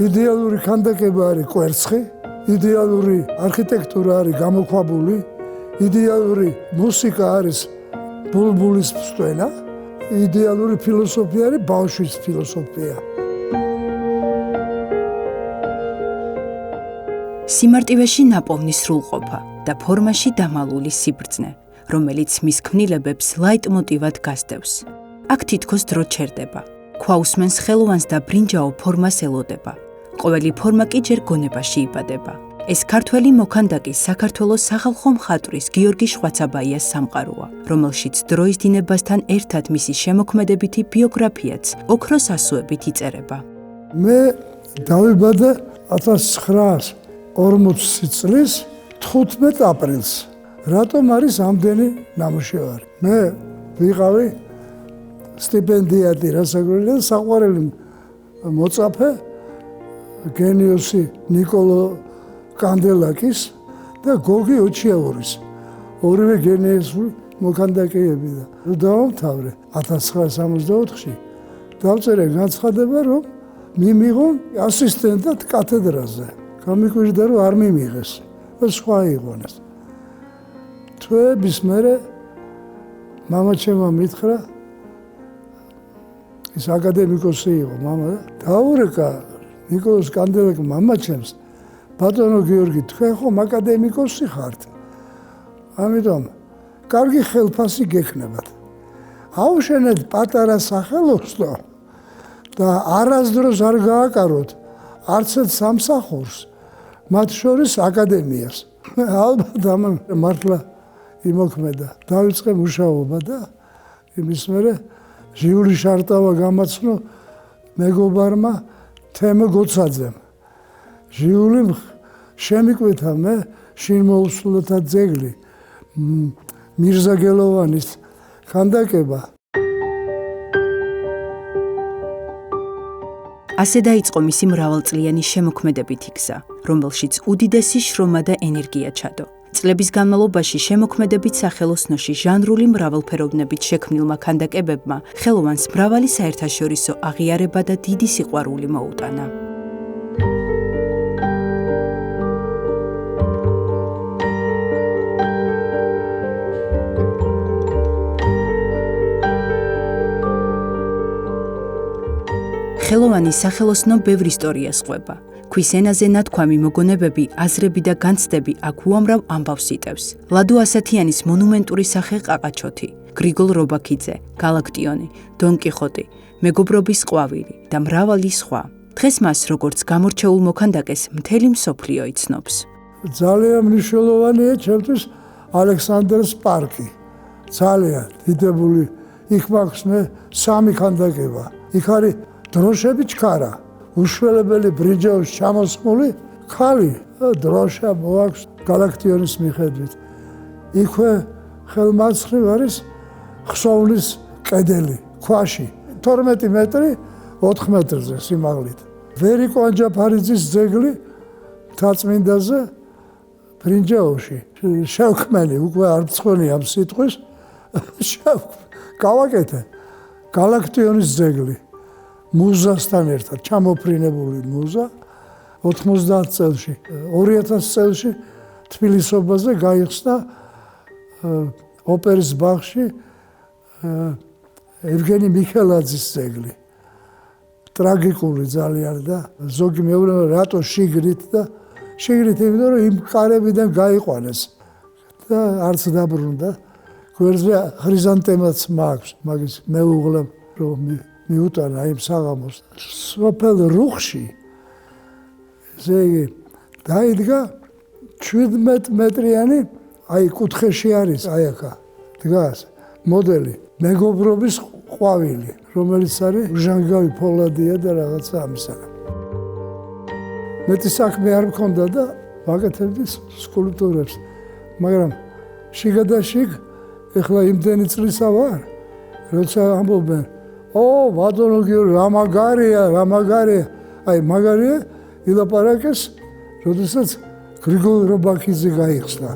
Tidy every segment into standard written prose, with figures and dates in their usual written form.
იდეალური ქანდაკება არის კვერცხი, იდეალური არქიტექტურა არის გამოქვაბული, იდეალური მუსიკა არის ბულბულის ფსტვენა, იდეალური ფილოსოფია არის ბავშვის ფილოსოფია. სიმარტივეში ნაპოვნი სრულყოფა და ფორმაში დამალული სიბრძნე, რომელიც მის ქმნილებებს ლაიტმოტივად გასდევს. აქ თითქოს დრო ჩერდება. ქვა უსმენს ხელოვანს და ბრინჯაო ფორმას ელოდება. ყოველი ფორმა კი ჯერ გონებაში იბადება. ეს ქართველი მოქანდაკის საქართველოს სახალხო მხატვრის გიორგი შვაცაბაიას სამყაროა, რომელშიც დროის დინებასთან ერთად მისი შემოქმედებითი ბიოგრაფიაც ოქროს ასოებით იწერება. მე დავიბადე 1940 წლის 15 აპრილს. რატომ არის ამდენი ნამუშევარი? მე ვიყავი სტიპენდიატი რასაკვირველია საყვარელი მოწაფე გენიოსი ნიკოლო კანდელაკის და გოგი ოჩიაურის. ორივე გენიოსური მოქანდაკეები და დავამთავრე 1964-ში. დავწერე განცხადება, რომ მიმიღო ასისტენტად კათედრაზე. გამიკვირდა, რომ არ მიმიღეს და სხვა იღონეს. თვეების მერე მამაჩემმა მითხრა, ის აკადემიკოსი იყო მამა, დაურეკა ნიკოლოს კანდელაკი მამაჩემს, ბატონო გიორგი, თქვენ ხომ აკადემიკოსი ხართ? ამიტომ კარგი ხელფასი გექნებათ. აუშენეთ პატარა სახელოსნო და არასდროს არ გააკაროთ არც ერთ სამსახურს, მათ შორის აკადემიას. ალბათ ამან მართლა იმოქმედა. დავიწყე მუშაობა და იმის მერე ჟიული შარტავა გამაცნო მეგობარმა თემო გოცაძემ. ჟიული შემიკვეთა მე შინ მოუსულოთა ძეგლი მირზა გელოვანის ქანდაკება. ასე დაიწყო მისი მრავალწლიანი შემოქმედებითი გზა, რომელშიც უდიდესი შრომა და ენერგია ჩადო. წლების განმავლობაში შემოქმედებით სახელოსნოში ჟანრული მრავალფეროვნებით შექმნილმა ქანდაკებებმა ხელოვანს მრავალი საერთაშორისო აღიარება და დიდი სიყვარული მოუტანა. ხელოვანის სახელოსნო ბევრ ისტორიას ყვება. ქვის ენაზე ნათქვამი მოგონებები, აზრები და განცდები აქ უამრავ ამბავს იტევს. ლადო ასათიანის მონუმენტური სახე ყაყაჩოთი, გრიგოლ რობაქიძე, გალაქტიონი, დონ კიხოტი, მეგობრობის ყვავილი და მრავალი სხვა. დღეს მას როგორც გამორჩეულ მოქანდაკეს მთელი მსოფლიო იცნობს. ძალიან მნიშვნელოვანია ჩემთვის ალექსანდრეს პარკი. ძალიან დიდებული. იქ მაქვს მე 3 ქანდაკება. იქ არის დროშები ჩქარა, უშველებელი ბრინჯაოს ჩამოსხმული ქალი, დროშა მოაქვს გალაქტიონის მიხედვით. იქვე ხელმარცხნივ არის ხსოვნის კედელი, ქვაში, 12 მეტრი 4 მეტრზე სიმაღლით. ვერიკო ანჯაფარიძის ძეგლი მთაწმინდაზე ბრინჯაოში. შევქმენი, უკვე არ მწყვენი ამ სიტყვის, გავაკეთე გალაქტიონის ძეგლი. მუზასთან ერთად, ჩამოფრინებული მუზა 90 წელში, 2000 წელში თბილისობაზე გაიხსნა ოპერის ბაღში ევგენი მიხელაძის ძეგლი. ტრაგიკული ძალიან და ზოგი მეუბნება რატო შიგრით და შიგრით იმიტომ რომ იმ კარებიდან გაიყვანეს და არც დაბრუნდა. გვერდზე ხრიზანტემაც მაქვს, მაგის მეუღლემ რომ მიუტანა იმ საღამოს. სოფელ რუხში ესე იგი დაიდგა 17 მეტრიანი, აი კუთხეში არის აი აქა დგას მოდელი მეგობრობის ყვავილი, რომელიც არის ჟანგავი ფოლადია და რაღაცა ამისაგან. მეტი საქმე არ მქონდა და ვაკეთებდი სკულპტურებს, მაგრამ შიგადაშიგ ეხლა იმდენი წლისა ვარ, როცა ამბობენ ბატონო გიორგი, რა მაგარია, აი მაგარია ილაპარაკეს, როდესაც გრიგოლ რობაქიძე გაიხსნა.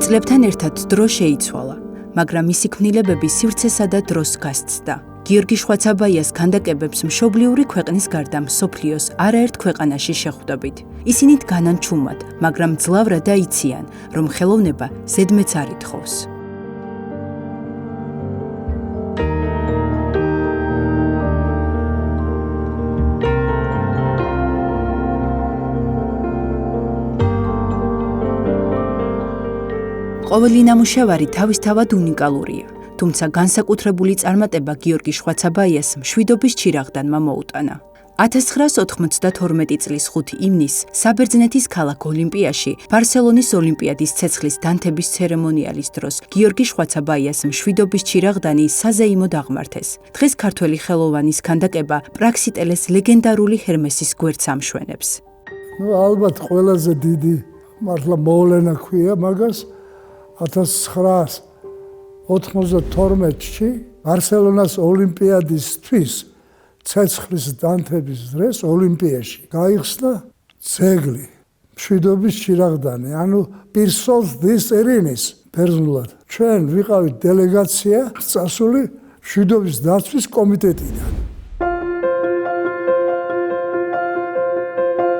წლებთან ერთად დრო შეიცვალა. მაგრამ მისი ქმნილებები სივრცესა და დროს გასცდა. გიორგი შვაცაბაიას ქანდაკებებს მშობლიური ქვეყნის გარდა მსოფლიოს არაერთ ქვეყანაში შეხვდებით. ისინი დგანან ჩუმად, მაგრამ ძლავრად და იციან, რომ ხელოვნება ზედმეც არ ითხოვს. ყოველი ნამუშევარი თავისთავად უნიკალურია, თუმცა განსაკუთრებული წარმატება გიორგი შვაცაბაიას მშვიდობის ჩირაღდანმა მოუტანა. 1992 წლის 5 ივნისს საბერძნეთის ქალაქ ოლიმპიაში ბარსელონის ოლიმპიადის ცეცხლის დანთების ცერემონიალის დროს გიორგი შვაცაბაიას მშვიდობის ჩირაღდანი საზეიმოდ აღმართეს. დღეს ქართველი ხელოვანის ქანდაკება პრაქსიტელეს ლეგენდარული ჰერმესის გვერდს ამშვენებს. ალბათ ყველაზე დიდი მართლა მოვლენა ქვია მაგას 1992-ში ბარსელონას ოლიმპიადისთვის ცეცხლის დანთების დღეს ოლიმპიაში გაიხსნა ძეგლი მშვიდობის ჩირაღდანი, ანუ პირსოლს დის ერინის ბერძნულად. ჩვენ ვიყავით დელეგაცია წასული მშვიდობის დაცვის კომიტეტიდან.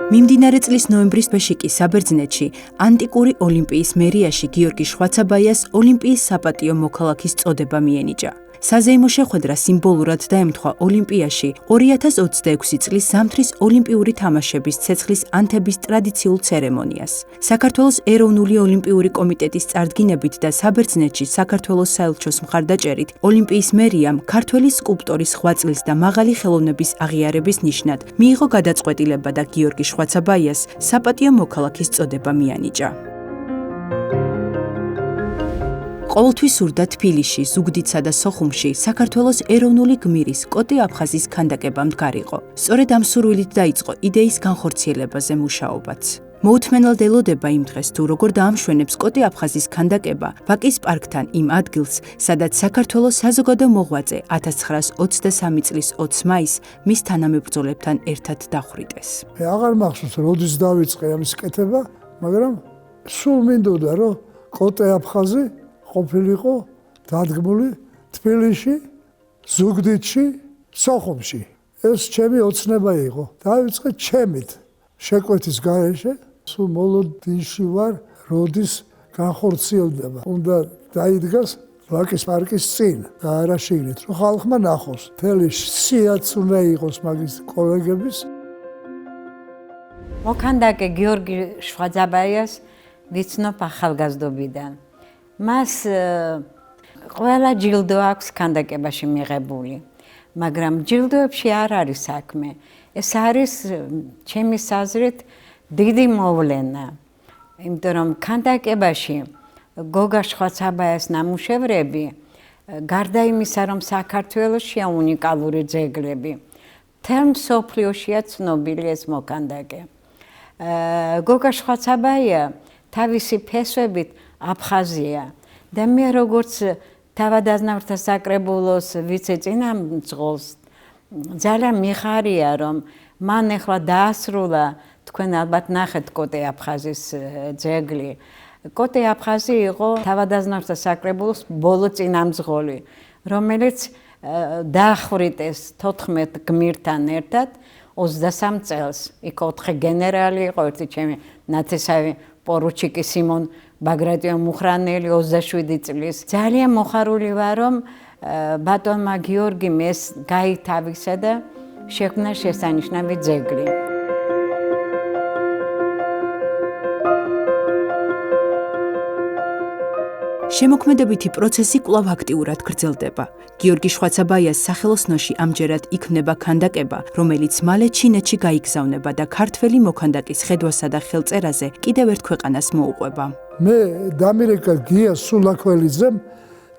მიმდინარე წლის ნოემბრის თვეში კი საბერძნეთში ანტიკური ოლიმპიის მერიაში გიორგი შვაცაბაიას ოლიმპიის საპატიო მოქალაქის წოდება მიენიჭა. საზეიმო შეხვედრა სიმბოლურად დაემთხვა ოლიმპიაში 2026 წლის ზამთრის ოლიმპიური თამაშების ცეცხლის ანთების ტრადიციულ ცერემონიას. საქართველოს ეროვნული ოლიმპიური კომიტეტის წარდგინებით და საბერძნეთში საქართველოს საელჩოს მხარდაჭერით ოლიმპიის მერიამ ქართველი სკულპტორის ღვაწლის და მაღალი ხელოვნების აღიარების ნიშნად მიიღო გადაწყვეტილება და გიორგი შვაცაბაიას საპატიო მოქალაქის წოდება მიანიჭა. ყოველთვის სურდა თბილისში, ზუგდიდსა და სოხუმში საქართველოს ეროვნული გმირის კოტე აფხაზის ქანდაკება მდგარიყო. სწორედ ამ სურვილით დაიწყო იდეის განხორციელებაზე მუშაობაც. მოუთმენელად ელოდება იმ დღეს თუ როგორ დაამშვენებს კოტე აფხაზის ქანდაკება ბაკის პარკთან იმ ადგილს, სადაც საქართველოს საზოგადო მოღვაწე 1923 წლის 20 მაისს მის თანამებრძოლებთან ერთად დახვრიტეს. მე აღარ მახსოვს როდის დავიწყე ამის კეთება, მაგრამ სულ მინდოდა რომ კოტე აფხაზი ყოფილიყო დადგმული თბილისში, ზუგდიდში, სოხუმში. ეს ჩემი ოცნება იყო. დავიწყე ჩემით შეკვეთის გარეშე, სულ მოლოდინში ვარ, როდის განხორციელდება. უნდა დაიდგას ბაკის პარკის წინ და არა შიგნით, რომ ხალხმა ნახოს. მთელი სიაც უნდა იყოს მაგის კოლეგების. მოქანდაკე გიორგი შვაცაბაიას ვიცნობ ახალგაზრდობიდან. მას ყველა ჯილდო აქვს ქანდაკებაში მიღებული, მაგრამ ჯილდოებში არ არის საქმე. ეს არის ჩემი აზრით დიდი მოვლენა, იმიტომ რომ ქანდაკებაში გოგა შვაცაბაიას ნამუშევრები, გარდა იმისა, რომ საქართველოშია უნიკალური ძეგლები, მთელ მსოფლიოშია ცნობილი ეს მოქანდაკე. გოგა შვაცაბაია თავისი ფესვებით აფხაზია და მე როგორც თავადაზნაურთა საკრებულოს ვიცე-წინამძღოლს ძალიან მიხარია რომ მან ახლა დაასრულა, თქვენ ალბათ ნახეთ კოტე აფხაზის ძეგლი. კოტე აფხაზი იყო თავადაზნაურთა საკრებულოს ბოლო წინამძღოლი, რომელიც დაახვრიტეს 14 გმირთან ერთად 23 წელს. იქ 4 გენერალი იყო, ერთი ჩემი ნათესავი პორუჩიკი სიმონ ბაგრატიონ მუხრანელი 27 წლის. ძალიან მოხარული ვარ, რომ ბატონმა გიორგიმ ეს გაითავისა და შექმნა შესანიშნავი ძეგლი. შემოქმედებითი პროცესი კვლავ აქტიურად გრძელდება. გიორგი შვაცაბაიას სახელოსნოში ამჯერად იქმნება ქანდაკება, რომელიც მალე ჩინეთში გაიგზავნება და ქართველი მოქანდაკის ხედვასა და ხელწერაზე კიდევ ერთ ქვეყანას მოუყვება. მე დამირეკა გია სულაქველიძემ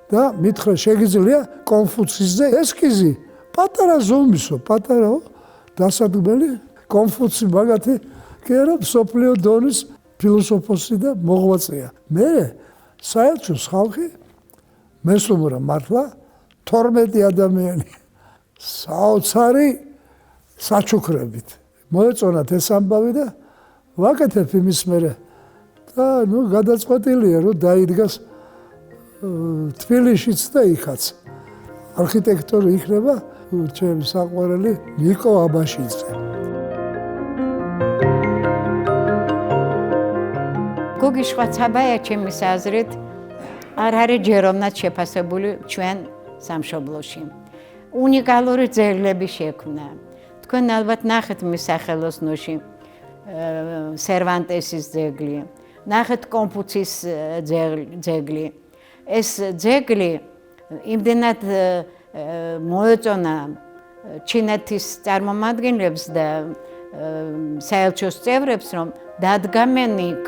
და მითხრა შეგიძლია კონფუცისზე ესკიზი, პატარა ზომისო, პატარაო, დასადგმელი კონფუცი მაგათი კი არა მსოფლიო დონის ფილოსოფოსი და მოღვაწეა. მე საელჩოს ხალხი მესუმრა მართლა 12 ადამიანი საოცარი საჩუქრებით. მოეწონათ ეს ამბავი და ვაკეთებ იმის მერე და გადაწყვეტილია რომ დაიდგას თბილისშიც და იქაც. არქიტექტორი იქნება ჩემი საყვარელი ნიკო აბაშიძე. გოგი შვაცაბაია ჩემის აზრით არ არის ჯეროვნად შეფასებული ჩვენ სამშობლოში. უნიკალური ძეგლები შექმნა. თქვენ ალბათ ნახეთ მის სახელოსნოში სერვანტესის ძეგლი, ნახეთ კონფუცის ძეგლი. ეს ძეგლი იმდენად მოეწონა ჩინეთის წარმომადგენლებს და საელჩოს წევრებს, რომ დადგამენ იქ.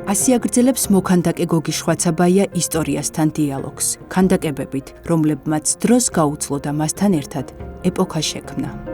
ასე აგრძელებს მოქანდაკე გოგი შვაცაბაია ისტორიასთან დიალოგს, ქანდაკებებით, რომლებმაც დროს გაუძლო და მასთან ერთად ეპოქა შექმნა.